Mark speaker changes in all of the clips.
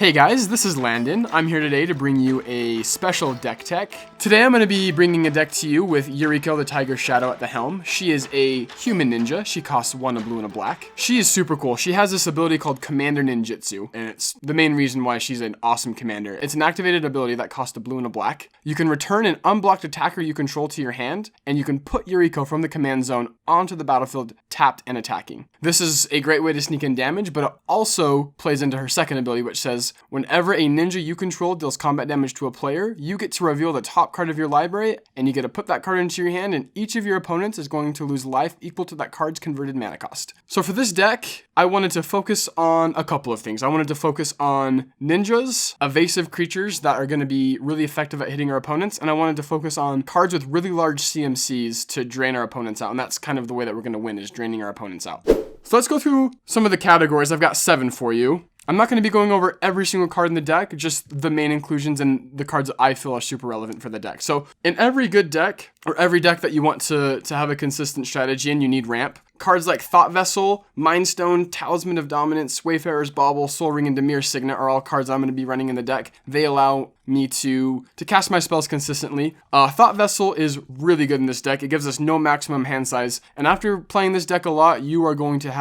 Speaker 1: Hey guys, this is Landon. I'm here today to bring you a special deck tech. Today I'm going to be bringing a deck to you with Yuriko the Tiger Shadow at the helm. She is a human ninja. She costs 1 a blue and a black. She is super cool. She has this ability called Commander Ninjutsu, and it's the main reason why she's an awesome commander. It's an activated ability that costs a blue and a black. You can return an unblocked attacker you control to your hand, and you can put Yuriko from the command zone onto the battlefield tapped and attacking. This is a great way to sneak in damage, but it also plays into her second ability, which says, whenever a ninja you control deals combat damage to a player, you get to reveal the top card of your library, and you get to put that card into your hand, and each of your opponents is going to lose life equal to that card's converted mana cost. So for this deck, I wanted to focus on a couple of things. I wanted to focus on ninjas, evasive creatures that are going to be really effective at hitting our opponents, and I wanted to focus on cards with really large CMCs to drain our opponents out, and that's kind of the way that we're going to win, is draining our opponents out. So let's go through some of the categories. I've got 7 for you. I'm not going to be going over every single card in the deck, just the main inclusions and the cards that I feel are super relevant for the deck. So in every good deck, or every deck that you want to have a consistent strategy and you need ramp, cards like Thought Vessel, Mind Stone, Talisman of Dominance, Wayfarer's Bauble, Soul Ring, and Demir's Signet are all cards I'm going to be running in the deck. They allow me to cast my spells consistently. Thought Vessel is really good in this deck. It gives us no maximum hand size, and after playing this deck a lot, you're going to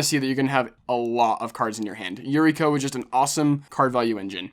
Speaker 1: see that you're going to have a lot of cards in your hand. Yuriko is just an awesome card value engine.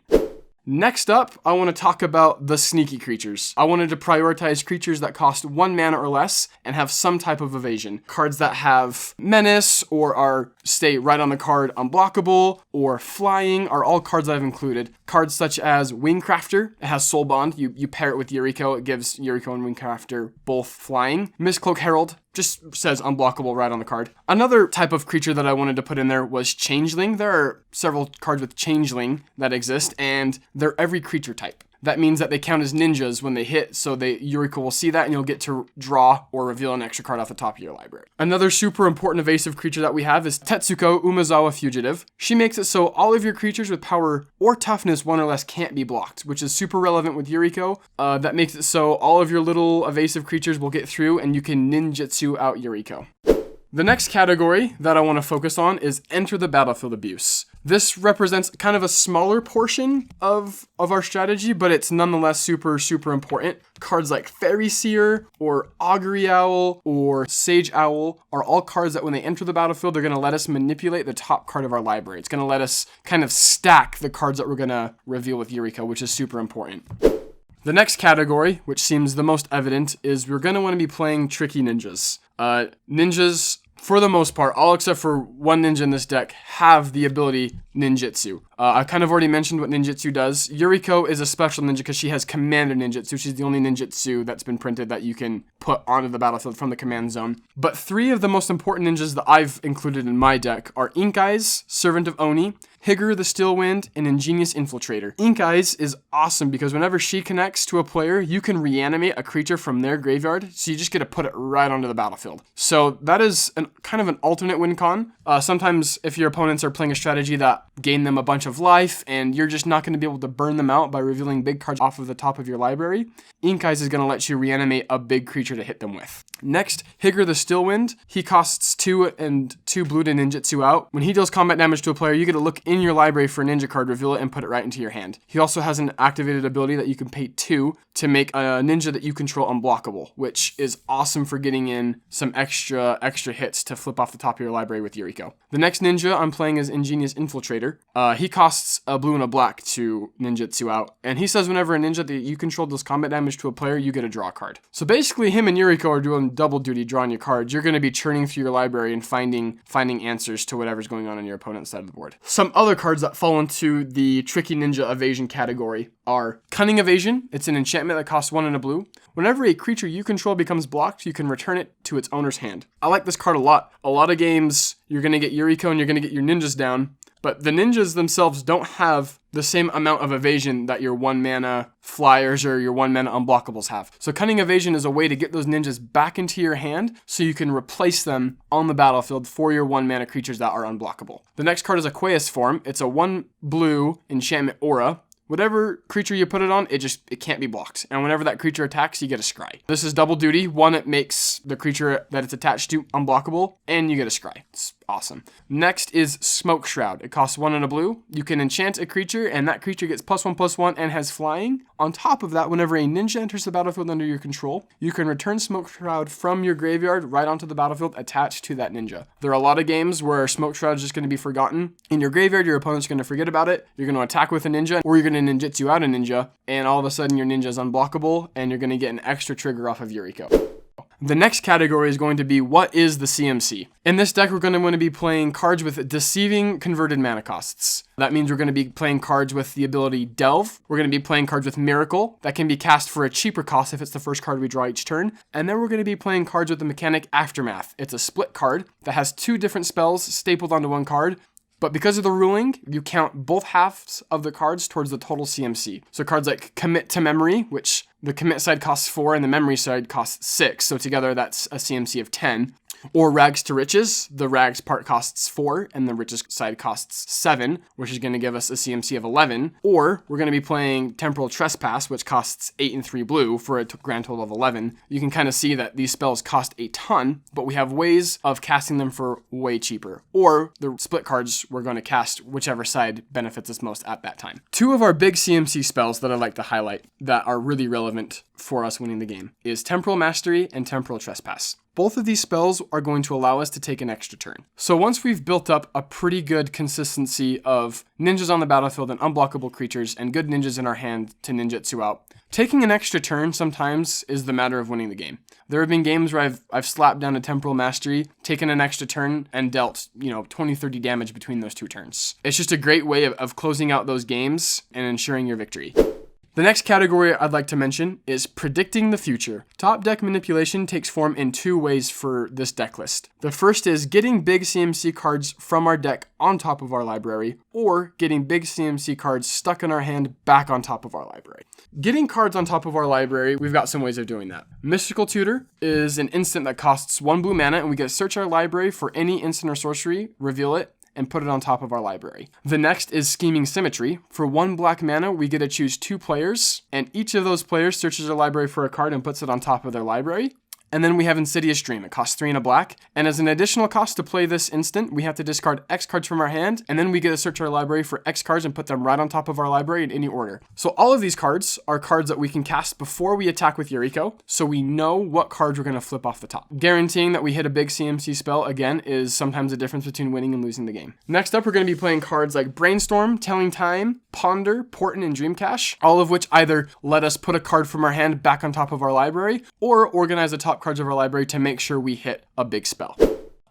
Speaker 1: Next up, I want to talk about the sneaky creatures. I wanted to prioritize creatures that cost 1 mana or less and have some type of evasion. Cards that have menace or stay right on the card unblockable or flying are all cards I've included. Cards such as Wingcrafter, it has Soul Bond. You pair it with Yuriko, it gives Yuriko and Wingcrafter both flying. Mistcloak Herald just says unblockable right on the card. Another type of creature that I wanted to put in there was Changeling. There are several cards with Changeling that exist, and they're every creature type. That means that they count as ninjas when they hit, so Yuriko will see that, and you'll get to draw or reveal an extra card off the top of your library. Another super important evasive creature that we have is Tetsuko Umezawa Fugitive. She makes it so all of your creatures with power or toughness 1 or less can't be blocked, which is super relevant with Yuriko. That makes it so all of your little evasive creatures will get through, and you can ninjutsu out Yuriko. The next category that I want to focus on is Enter the Battlefield Abuse. This represents kind of a smaller portion of our strategy, but it's nonetheless super, super important. Cards like Fairy Seer or Augury Owl or Sage Owl are all cards that when they enter the battlefield, they're going to let us manipulate the top card of our library. It's going to let us kind of stack the cards that we're going to reveal with Yuriko, which is super important. The next category, which seems the most evident, is we're going to want to be playing tricky ninjas. Ninjas, for the most part, all except for one ninja in this deck, have the ability ninjutsu. I kind of already mentioned what ninjutsu does. Yuriko is a special ninja because she has Commander Ninjutsu. She's the only ninjutsu that's been printed that you can put onto the battlefield from the command zone. But 3 of the most important ninjas that I've included in my deck are Ink Eyes, Servant of Oni, Higger the Stillwind, and Ingenious Infiltrator. Ink Eyes is awesome because whenever she connects to a player, you can reanimate a creature from their graveyard, so you just get to put it right onto the battlefield. So that is kind of an alternate win con. Sometimes if your opponents are playing a strategy that gain them a bunch of life and you're just not going to be able to burn them out by revealing big cards off of the top of your library, Ink Eyes is going to let you reanimate a big creature to hit them with. Next, Higger the Stillwind. He costs 2 and 2 blue to ninjutsu out. When he deals combat damage to a player, you get to look in your library for a ninja card, reveal it, and put it right into your hand. He also has an activated ability that you can pay 2 to make a ninja that you control unblockable, which is awesome for getting in some extra hits to flip off the top of your library with Yuriko. The next ninja I'm playing is Ingenious Infiltrator. He costs a blue and a black to ninjutsu out, and he says whenever a ninja that you control does combat damage to a player, you get a draw card. So basically, him and Yuriko are doing double duty drawing your cards. You're going to be churning through your library and finding answers to whatever's going on your opponent's side of the board. Some other cards that fall into the tricky ninja evasion category are Cunning Evasion. It's an enchantment that costs 1 and a blue. Whenever a creature you control becomes blocked, you can return it to its owner's hand. I like this card a lot. A lot of games, you're going to get Yuriko and you're going to get your ninjas down, but the ninjas themselves don't have the same amount of evasion that your 1 mana flyers or your 1 mana unblockables have. So Cunning Evasion is a way to get those ninjas back into your hand so you can replace them on the battlefield for your 1 mana creatures that are unblockable. The next card is Aqueous Form. It's a 1 blue enchantment aura. Whatever creature you put it on, it can't be blocked. And whenever that creature attacks, you get a scry. This is double duty. 1, it makes the creature that it's attached to unblockable, and you get a scry. It's Awesome. Next is Smoke Shroud. It costs 1 and a blue. You can enchant a creature, and that creature gets +1/+1 and has flying. On top of that, whenever a ninja enters the battlefield under your control, you can return Smoke Shroud from your graveyard right onto the battlefield attached to that ninja. There are a lot of games where Smoke Shroud is just going to be forgotten. In your graveyard, your opponent's going to forget about it. You're going to attack with a ninja, or you're going to ninjutsu out a ninja, and all of a sudden your ninja is unblockable, and you're going to get an extra trigger off of Yuriko. The next category is going to be, what is the CMC? In this deck, we're going to want to be playing cards with deceiving converted mana costs. That means we're going to be playing cards with the ability Delve. We're going to be playing cards with Miracle that can be cast for a cheaper cost if it's the first card we draw each turn. And then we're going to be playing cards with the mechanic Aftermath. It's a split card that has 2 different spells stapled onto one card. But because of the ruling, you count both halves of the cards towards the total CMC. So cards like Commit to Memory, which the commit side costs 4 and the memory side costs 6. So together that's a CMC of 10. Or Rags to Riches, the Rags part costs 4 and the Riches side costs 7, which is going to give us a CMC of 11. Or we're going to be playing Temporal Trespass, which costs 8 and 3 blue for a grand total of 11. You can kind of see that these spells cost a ton, but we have ways of casting them for way cheaper. Or the split cards we're going to cast whichever side benefits us most at that time. 2 of our big CMC spells that I'd like to highlight that are really relevant for us winning the game is Temporal Mastery and Temporal Trespass. Both of these spells are going to allow us to take an extra turn. So once we've built up a pretty good consistency of ninjas on the battlefield and unblockable creatures and good ninjas in our hand to ninjutsu out, taking an extra turn sometimes is the matter of winning the game. There have been games where I've slapped down a Temporal Mastery, taken an extra turn, and dealt, 20, 30 damage between those 2 turns. It's just a great way of closing out those games and ensuring your victory. The next category I'd like to mention is predicting the future. Top deck manipulation takes form in 2 ways for this deck list. The first is getting big CMC cards from our deck on top of our library, or getting big CMC cards stuck in our hand back on top of our library. Getting cards on top of our library, we've got some ways of doing that. Mystical Tutor is an instant that costs 1 blue mana, and we get to search our library for any instant or sorcery, reveal it, and put it on top of our library. The next is Scheming Symmetry. For 1 black mana, we get to choose 2 players, and each of those players searches their library for a card and puts it on top of their library. And then we have Insidious Dream. It costs 3 and a black. And as an additional cost to play this instant, we have to discard X cards from our hand, and then we get to search our library for X cards and put them right on top of our library in any order. So all of these cards are cards that we can cast before we attack with Yuriko, so we know what cards we're going to flip off the top. Guaranteeing that we hit a big CMC spell, again, is sometimes the difference between winning and losing the game. Next up, we're going to be playing cards like Brainstorm, Telling Time, Ponder, Portent, and Dream Cache, all of which either let us put a card from our hand back on top of our library, or organize the top cards of our library to make sure we hit a big spell.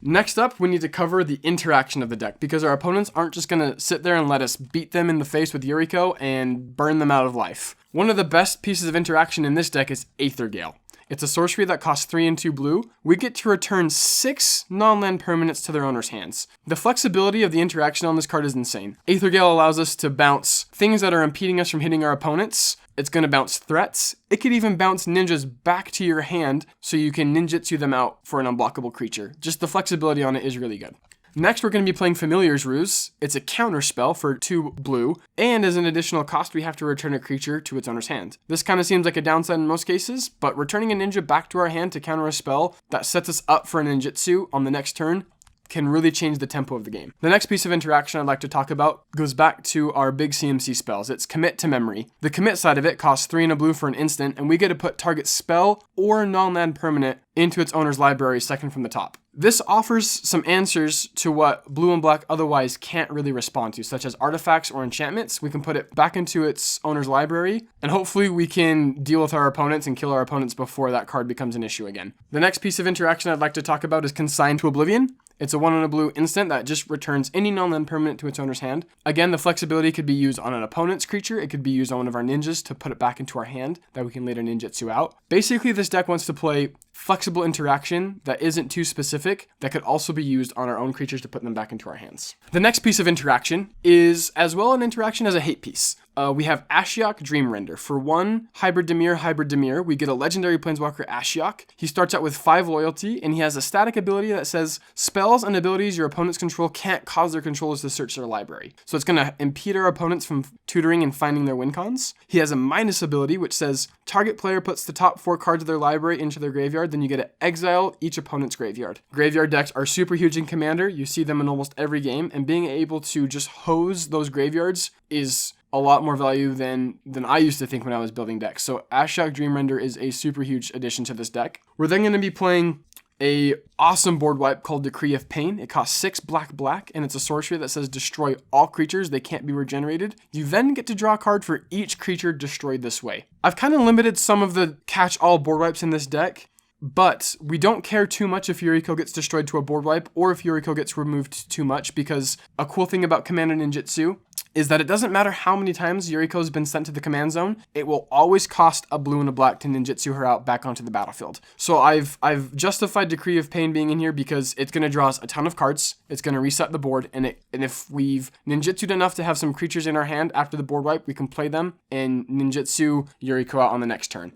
Speaker 1: Next up, we need to cover the interaction of the deck, because our opponents aren't just going to sit there and let us beat them in the face with Yuriko and burn them out of life. One of the best pieces of interaction in this deck is Aether Gale. It's a sorcery that costs 3 and 2 blue. We get to return 6 non-land permanents to their owner's hands. The flexibility of the interaction on this card is insane. Aether Gale allows us to bounce things that are impeding us from hitting our opponents. It's going to bounce threats. It could even bounce ninjas back to your hand so you can ninjutsu them out for an unblockable creature. Just the flexibility on it is really good. Next, we're going to be playing Familiar's Ruse. It's a counter spell for 2 blue, and as an additional cost, we have to return a creature to its owner's hand. This kind of seems like a downside in most cases, but returning a ninja back to our hand to counter a spell that sets us up for a ninjutsu on the next turn can really change the tempo of the game. The next piece of interaction I'd like to talk about goes back to our big CMC spells. It's Commit to Memory. The commit side of it costs 3 and a blue for an instant, and we get to put target spell or non-land permanent into its owner's library second from the top. This offers some answers to what blue and black otherwise can't really respond to, such as artifacts or enchantments. We can put it back into its owner's library, and hopefully we can deal with our opponents and kill our opponents before that card becomes an issue again. The next piece of interaction I'd like to talk about is Consign to Oblivion. It's a 1 and a blue instant that just returns any non-land permanent to its owner's hand. Again, the flexibility could be used on an opponent's creature. It could be used on one of our ninjas to put it back into our hand that we can later ninjutsu out. Basically, this deck wants to play flexible interaction that isn't too specific, that could also be used on our own creatures to put them back into our hands. The next piece of interaction is as well an interaction as a hate piece. we have Ashiok Dream Render. For 1 Hybrid Dimir, we get a legendary Planeswalker Ashiok. He starts out with 5 loyalty, and he has a static ability that says, spells and abilities your opponents control can't cause their controllers to search their library. So it's going to impede our opponents from tutoring and finding their win cons. He has a minus ability, which says, target player puts the top 4 cards of their library into their graveyard, then you get to exile each opponent's graveyard. Graveyard decks are super huge in Commander. You see them in almost every game, and being able to just hose those graveyards is a lot more value than I used to think when I was building decks. So Ashiok Dream Render is a super huge addition to this deck. We're then going to be playing a awesome board wipe called Decree of Pain. It costs 6 black, and it's a sorcery that says destroy all creatures. They can't be regenerated. You then get to draw a card for each creature destroyed this way. I've kind of limited some of the catch-all board wipes in this deck, but we don't care too much if Yuriko gets destroyed to a board wipe or if Yuriko gets removed too much, because a cool thing about Commander Ninjutsu is that it doesn't matter how many times Yuriko's been sent to the command zone, it will always cost a blue and a black to ninjutsu her out back onto the battlefield. So I've justified Decree of Pain being in here because it's going to draw us a ton of cards, it's going to reset the board, and if we've ninjutsu'd enough to have some creatures in our hand after the board wipe, we can play them and ninjutsu Yuriko out on the next turn.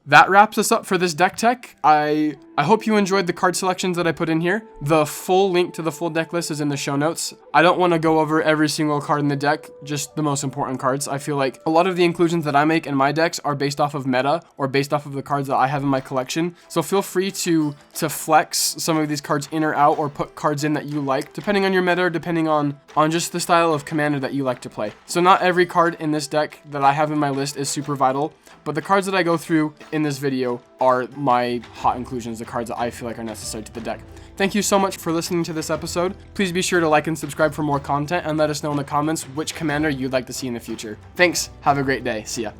Speaker 1: That wraps us up for this deck tech. I hope you enjoyed the card selections that I put in here. The full link to the full deck list is in the show notes. I don't want to go over every single card in the deck, just the most important cards. I feel like a lot of the inclusions that I make in my decks are based off of meta or based off of the cards that I have in my collection. So feel free to flex some of these cards in or out, or put cards in that you like, depending on your meta, or depending on just the style of commander that you like to play. So not every card in this deck that I have in my list is super vital, but the cards that I go through in this video are my hot inclusions, the cards that I feel like are necessary to the deck. Thank you so much for listening to this episode. Please be sure to like and subscribe for more content, and let us know in the comments which commander you'd like to see in the future. Thanks, have a great day, see ya.